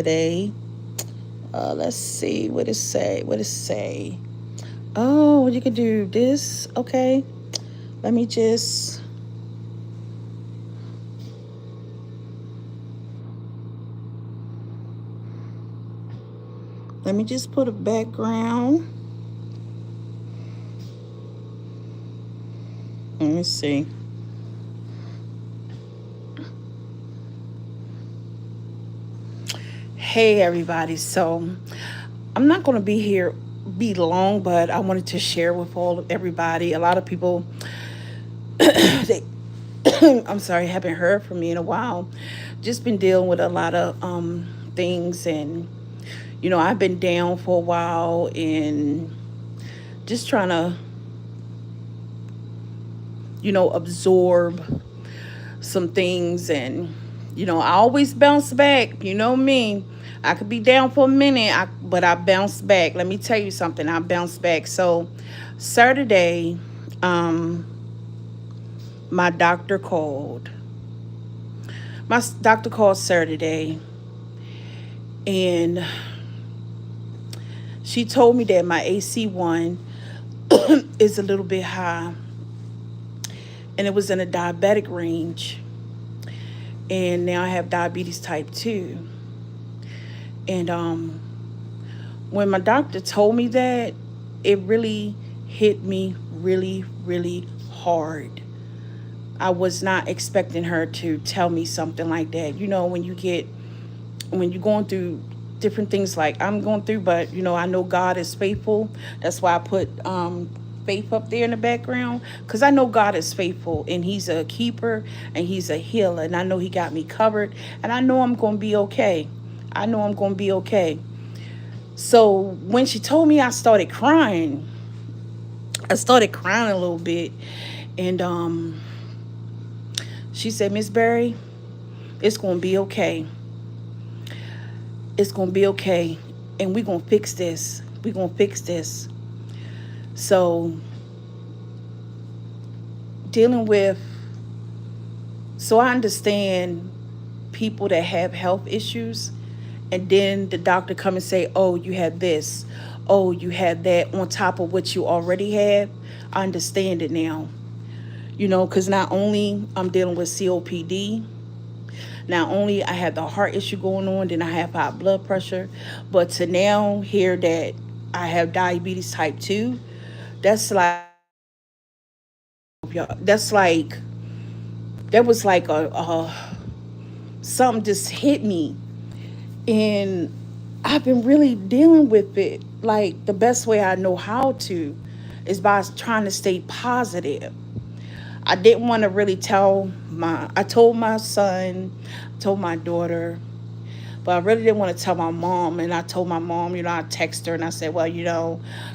today. Let's see what it say. What it say? Oh, you can do this. Okay. Let me just put a background. Let me see. Hey everybody. So I'm not going to be long, but I wanted to share with everybody. A lot of people they I'm sorry, haven't heard from me in a while. Just been dealing with a lot of things, and I've been down for a while and just trying to absorb some things. And I always bounce back. You know me. I could be down for a minute, but I bounce back. Let me tell you something. I bounce back. So Saturday, um, my doctor called. My doctor called Saturday, and she told me that my AC1 is a little bit high, and it was in a diabetic range. And now I have diabetes type 2. And when my doctor told me that, it really hit me really, really hard. I was not expecting her to tell me something like that. When you're going through different things like I'm going through, but I know God is faithful. That's why I put faith up there in the background, because I know God is faithful, and He's a keeper, and He's a healer, and I know He got me covered, and I know I'm going to be okay. I know I'm going to be okay. So when she told me, I started crying. I started crying a little bit, and she said, "Miss Berry, it's going to be okay. It's going to be okay, and we're going to fix this. We're going to fix this." So dealing with, so I understand people that have health issues, and then the doctor come and say, "Oh, you have this. Oh, you have that," on top of what you already have. I understand it now. Because not only I'm dealing with COPD, not only I have the heart issue going on, then I have high blood pressure, but to now hear that I have diabetes type 2, that's like, that's like, that was like something just hit me. And I've been really dealing with it. Like, the best way I know how to is by trying to stay positive. I didn't want to really I told my son, told my daughter, but I really didn't want to tell my mom. And I told my mom, I texted her and I said, well,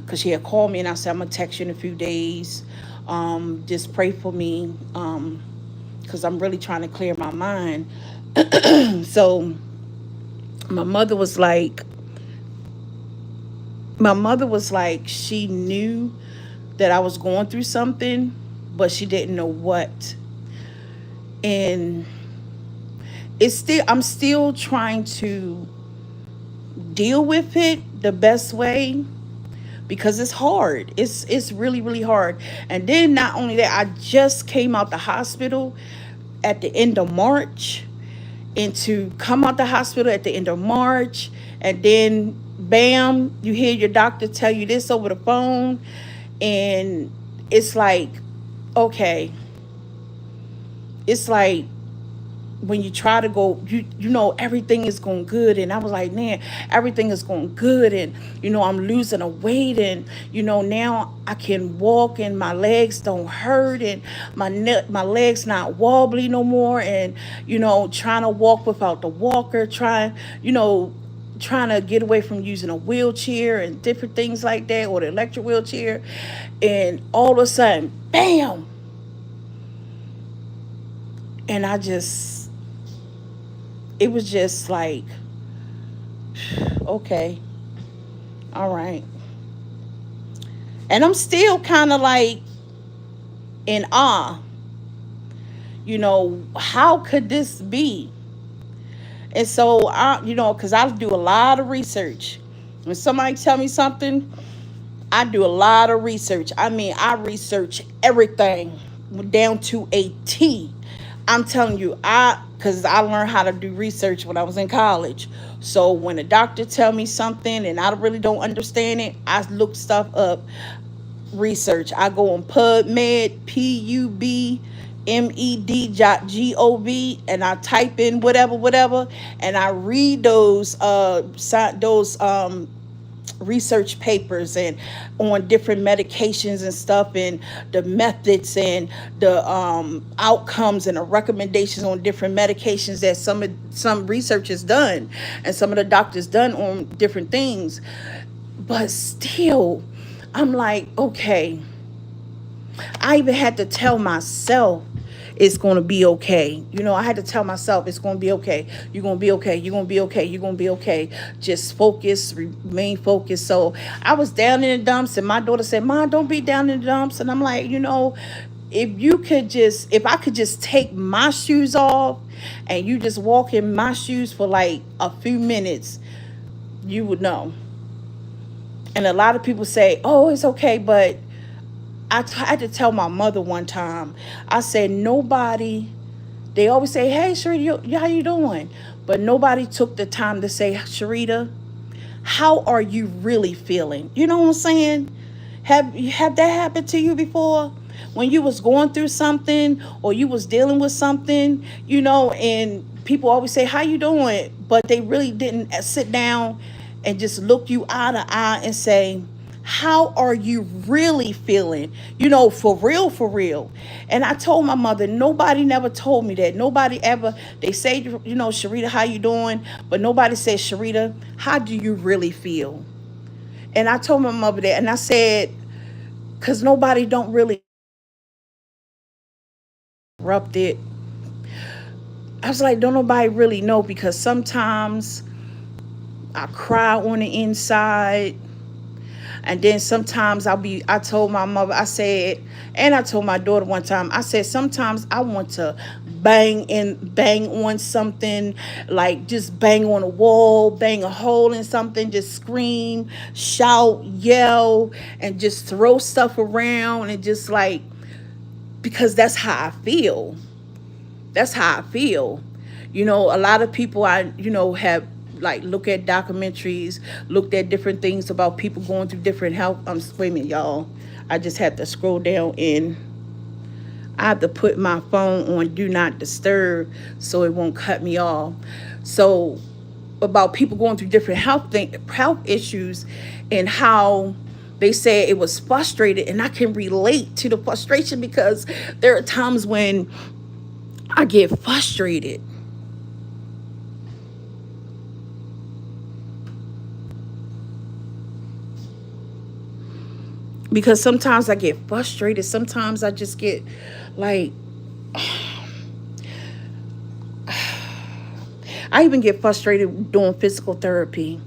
because she had called me, and I said, I'm going to text you in a few days. Just pray for me, because I'm really trying to clear my mind. So my mother was like, she knew that I was going through something, but she didn't know what. And I'm still trying to deal with it the best way, because it's hard. It's really, really hard. And then not only that, I just came out the hospital at the end of March. And to come out the hospital at the end of March, and then bam, you hear your doctor tell you this over the phone, and it's like, okay, it's like, when you try to go, everything is going good. And I was like, man, everything is going good. And, I'm losing a weight. And, now I can walk, and my legs don't hurt, and my legs not wobbly no more. And, trying to walk without the walker, trying to get away from using a wheelchair and different things like that, or the electric wheelchair. And all of a sudden, bam. And it was just like, okay, all right. And I'm still kind of like in awe. How could this be? And so because I do a lot of research. When somebody tell me something, I do a lot of research. I mean, I research everything down to a T. I'm telling you, because I learned how to do research when I was in college. So when a doctor tell me something and I really don't understand it, I look stuff up, research. I go on PubMed, PubMed.gov, and I type in whatever, and I read those research papers and on different medications and stuff, and the methods and the outcomes and the recommendations on different medications that some research is done and some of the doctors done on different things. But still, I'm like, okay, I even had to tell myself it's going to be okay. I had to tell myself it's going to be okay. You're going to be okay. You're going to be okay. You're going to be okay. Just focus, remain focused. So I was down in the dumps, and my daughter said, Mom, don't be down in the dumps. And I'm like, if I could just take my shoes off and you just walk in my shoes for like a few minutes, you would know. And a lot of people say, oh, it's okay, but I had to tell my mother one time. I said, nobody, they always say, hey, Sharita, how you doing? But nobody took the time to say, Sharita, how are you really feeling? You know what I'm saying? Have that happened to you before? When you was going through something or you was dealing with something, and people always say, how you doing? But they really didn't sit down and just look you eye to eye and say, how are you really feeling? For real, for real. And I told my mother, nobody never told me that. Nobody ever, they say, Sharita, how you doing? But nobody said, Sharita, how do you really feel? And I told my mother that, and I said, because nobody don't really interrupt it. I was like, don't nobody really know, because sometimes I cry on the inside. And then sometimes I told my mother, I said, and I told my daughter one time, I said, sometimes I want to bang on something, like just bang on a wall, bang a hole in something, just scream, shout, yell, and just throw stuff around, and just like, because that's how I feel. That's how I feel. A lot of people have like look at documentaries, looked at different things about people going through different health. Wait a minute, y'all. I just had to scroll down, and I have to put my phone on do not disturb so it won't cut me off. So about people going through different health issues, and how they say it was frustrated, and I can relate to the frustration, because there are times when I get frustrated. Because sometimes I get frustrated. Sometimes I just get like, I even get frustrated doing physical therapy.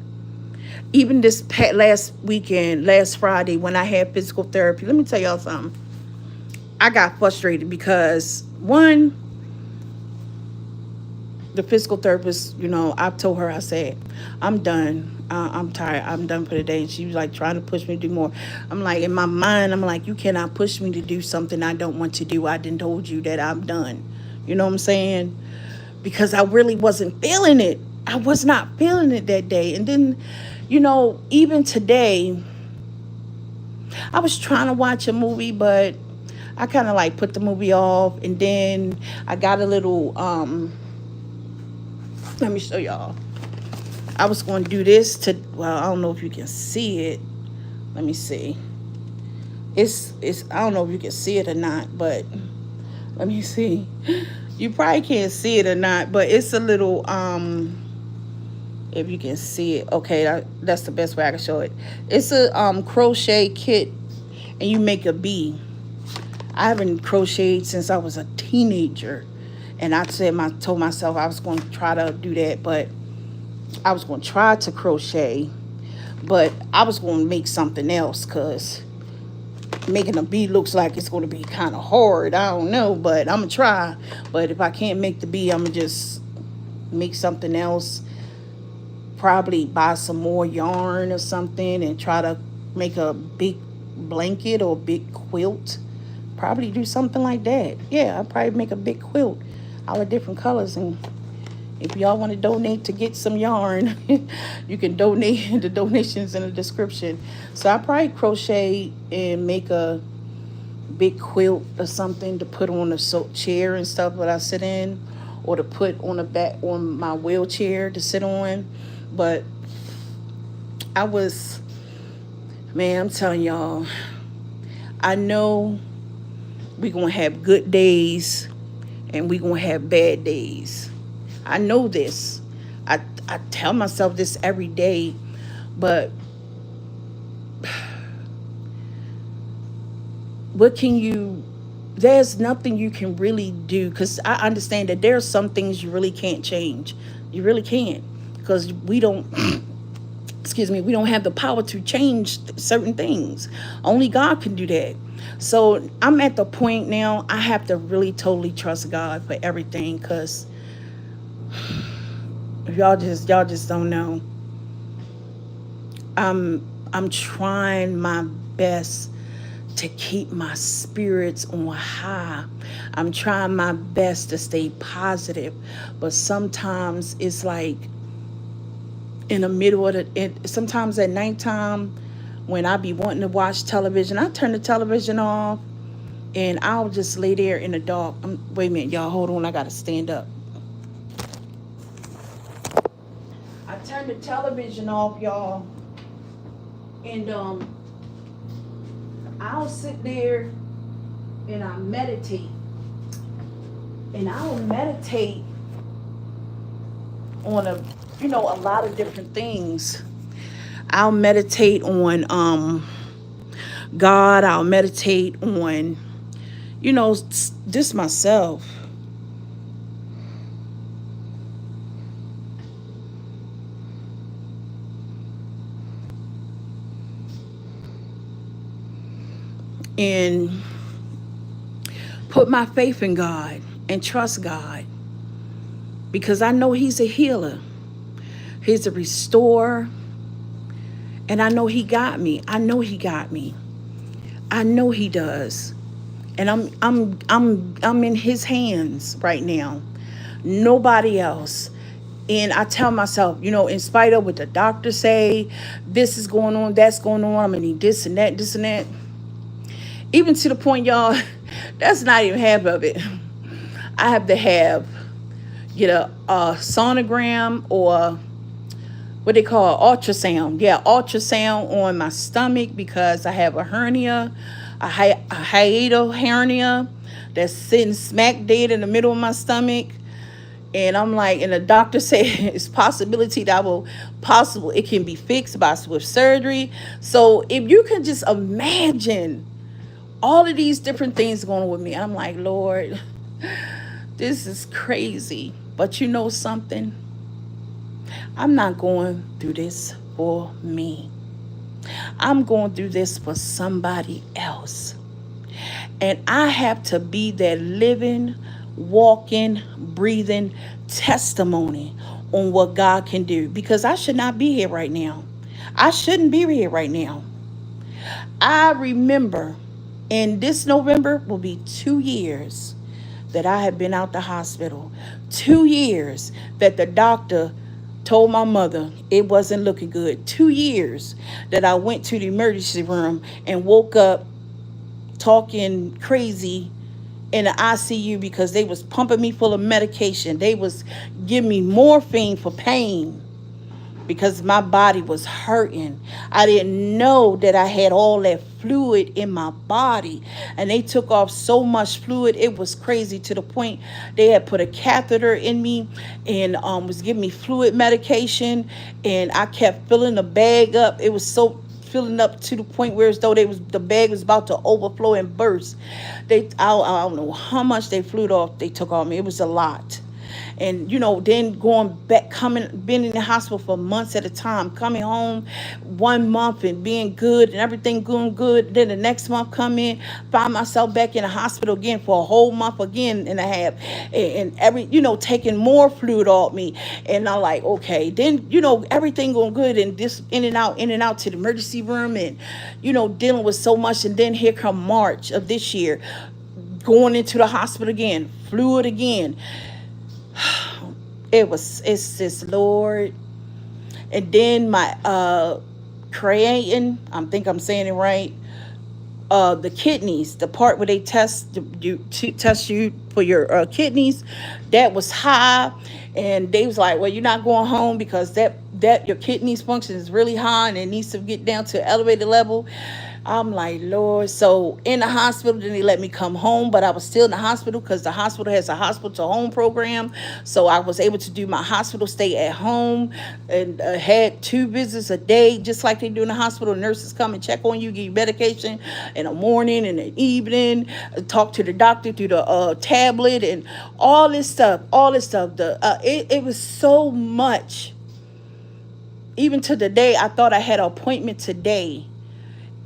Even this last Friday, when I had physical therapy, let me tell y'all something. I got frustrated because, one, the physical therapist, I told her, I said, I'm done. I'm tired. I'm done for the day. And she was like trying to push me to do more. I'm like, in my mind, I'm like, you cannot push me to do something I don't want to do. I done told you that I'm done. You know what I'm saying? Because I really wasn't feeling it. I was not feeling it that day. And then, even today, I was trying to watch a movie, but I kind of like put the movie off. And then I got a little, let me show y'all. I was going to do this I don't know if you can see it. Let me see. It's I don't know if you can see it or not, but let me see. You probably can't see it or not, but it's a little, if you can see it. Okay, that's the best way I can show it. It's a crochet kit, and you make a bee. I haven't crocheted since I was a teenager. And I told myself I was going to try to do that, but I was going to try to crochet, but I was going to make something else, because making a bee looks like it's going to be kind of hard. I don't know, but I'm going to try. But if I can't make the bee, I'm going to just make something else, probably buy some more yarn or something and try to make a big blanket or big quilt. Probably do something like that. Yeah, I'll probably make a big quilt, all the different colors. And if y'all want to donate to get some yarn, you can donate. The donations in the description. So I probably crochet and make a big quilt or something to put on the chair and stuff that I sit in, or to put on the back on my wheelchair to sit on. But I was, man, I'm telling y'all, I know we gonna have good days and we gonna have bad days. I know this. I tell myself this every day, but what can you, there's nothing you can really do, because I understand that there are some things you really can't change. You really can't, because we don't excuse me, we don't have the power to change certain things. Only God can do that. So I'm at the point now I have to really totally trust God for everything, because y'all just don't know. I'm trying my best to keep my spirits on high. I'm trying my best to stay positive, but sometimes it's like in the middle of sometimes at nighttime when I be wanting to watch television, I turn the television off and I'll just lay there in the dark. Wait a minute, y'all, hold on, I gotta stand up. I turn the television off, y'all, and I'll sit there and I meditate. And I'll meditate on a lot of different things. I'll meditate on God. I'll meditate on, just myself. And put my faith in God and trust God, because I know He's a healer. He's a restorer. And I know He got me. I know He got me. I know He does. And I'm in His hands right now. Nobody else. And I tell myself, in spite of what the doctors say, this is going on, that's going on, I'm gonna need this and that, this and that. Even to the point, y'all, that's not even half of it. I have to get a sonogram, or what they call ultrasound. Yeah, ultrasound on my stomach, because I have a hernia, a hiatal hernia that's sitting smack dead in the middle of my stomach. And I'm like, and the doctor said it's possibility that it can be fixed with surgery. So if you can just imagine all of these different things going on with me, I'm like, Lord, this is crazy. But you know something? I'm not going through this for me. I'm going through this for somebody else. And I have to be that living, walking, breathing testimony on what God can do, because I should not be here right now. I shouldn't be here right now. I remember, in this November will be 2 years that I have been out the hospital. 2 years that the doctor told my mother it wasn't looking good. 2 years that I went to the emergency room and woke up talking crazy in the ICU, because they was pumping me full of medication. They was giving me morphine for pain, because my body was hurting. I didn't know that I had all that fluid in my body, and they took off so much fluid, it was crazy, to the point they had put a catheter in me and was giving me fluid medication, and I kept filling the bag up. It was so filling up to the point where as though the bag was about to overflow and burst. I don't know how much they took off me. It was a lot. and then going back, being in the hospital for months at a time, coming home 1 month and being good and everything going good, then the next month come in, find myself back in the hospital again for a whole month again and a half, and every taking more fluid off me, and I'm like, okay, then everything going good, and this in and out to the emergency room, and dealing with so much, and then here come March of this year, going into the hospital again, fluid again. It's just, Lord. And then my creating, I think I'm saying it right, the kidneys, the part where they test you for your kidneys, that was high, and they was like, well, you're not going home because that your kidneys function is really high and it needs to get down to elevated level. I'm like, Lord. So in the hospital, then they let me come home, but I was still in the hospital because the hospital has a hospital to home program. So I was able to do my hospital stay at home, and had 2 visits a day, just like they do in the hospital. Nurses come and check on you, give you medication in the morning and the evening, talk to the doctor through the tablet, and all this stuff. It was so much. Even to the day, I thought I had an appointment today.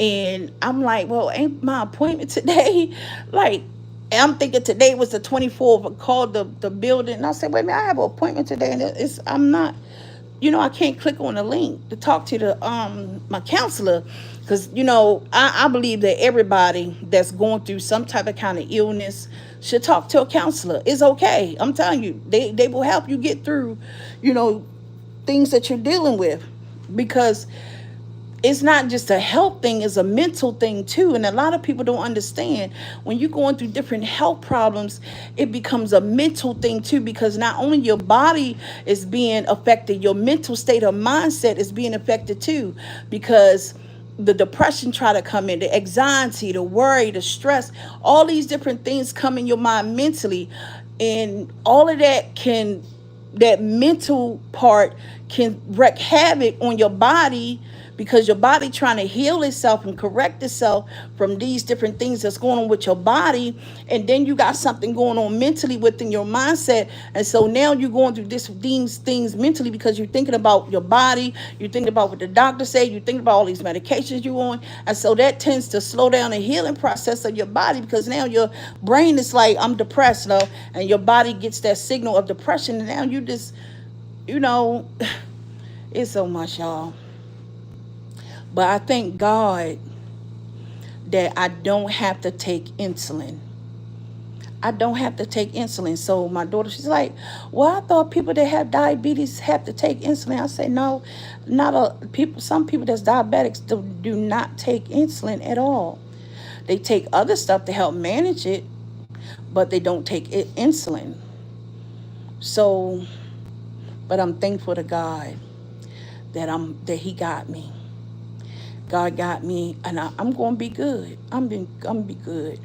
And I'm like, well, ain't my appointment today? Like, I'm thinking today was the 24th. I called the building, and I said, wait a minute, I have an appointment today, and I'm not, I can't click on the link to talk to my counselor, because I believe that everybody that's going through some type of kind of illness should talk to a counselor. It's okay. I'm telling you, they will help you get through, things that you're dealing with, because it's not just a health thing, it's a mental thing too. And a lot of people don't understand, when you're going through different health problems, it becomes a mental thing too, because not only your body is being affected, your mental state of mindset is being affected too, because the depression try to come in, the anxiety, the worry, the stress, all these different things come in your mind mentally, and all of that mental part can wreak havoc on your body, because your body trying to heal itself and correct itself from these different things that's going on with your body. And then you got something going on mentally within your mindset, and so now you're going through these things mentally, because you're thinking about your body, you're thinking about what the doctor said, you're thinking about all these medications you're on, and so that tends to slow down the healing process of your body, because now your brain is like, I'm depressed now, and your body gets that signal of depression, and now you just it's so much, y'all. But I thank God that I don't have to take insulin. I don't have to take insulin. So my daughter, she's like, well, I thought people that have diabetes have to take insulin. I say, no, some people that's diabetics do not take insulin at all. They take other stuff to help manage it, but they don't take insulin. So, but I'm thankful to God that He got me. God got me, and I'm going to be good. I'm going to be good.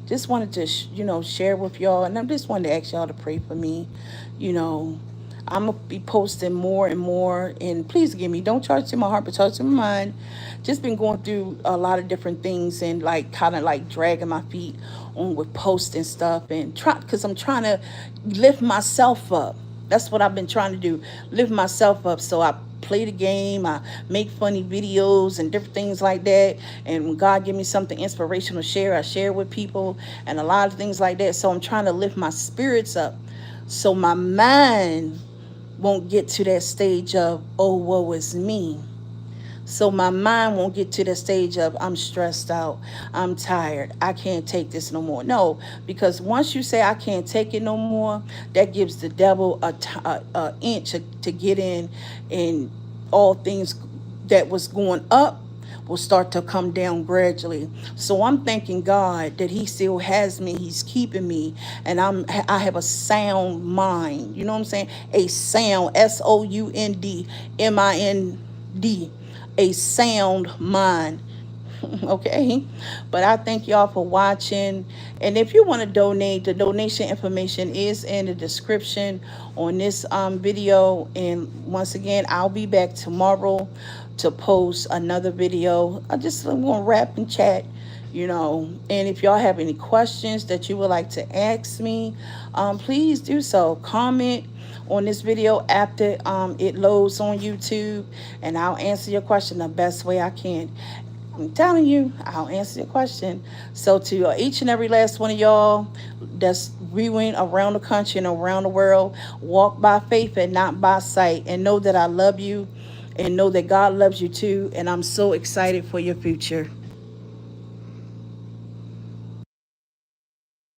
Just wanted to, share with y'all, and I just wanted to ask y'all to pray for me. I'm going to be posting more and more, and please forgive me. Don't charge to my heart, but charge to my mind. Just been going through a lot of different things, and kind of dragging my feet on with posting stuff, and because I'm trying to lift myself up. That's what I've been trying to do, lift myself up. So I play the game, I make funny videos and different things like that, and when God give me something inspirational to share, I share with people, and a lot of things like that. So I'm trying to lift my spirits up, so my mind won't get to that stage of, oh, woe is me. So my mind won't get to the stage of, I'm stressed out, I'm tired, I can't take this no more. No, because once you say I can't take it no more, that gives the devil a inch to get in, and all things that was going up will start to come down gradually. So I'm thanking God that He still has me, He's keeping me, and I have a sound mind. You know what I'm saying? A sound, SOUND, a sound mind. Okay, but I thank y'all for watching, and if you want to donate, the donation information is in the description on this video. And once again, I'll be back tomorrow to post another video. I'm going to rap and chat, And if y'all have any questions that you would like to ask me, please do so. Comment on this video after it loads on YouTube, and I'll answer your question the best way I can. I'm telling you, I'll answer your question. So to each and every last one of y'all that's viewing around the country and around the world, walk by faith and not by sight, and know that I love you, and know that God loves you too, and I'm so excited for your future.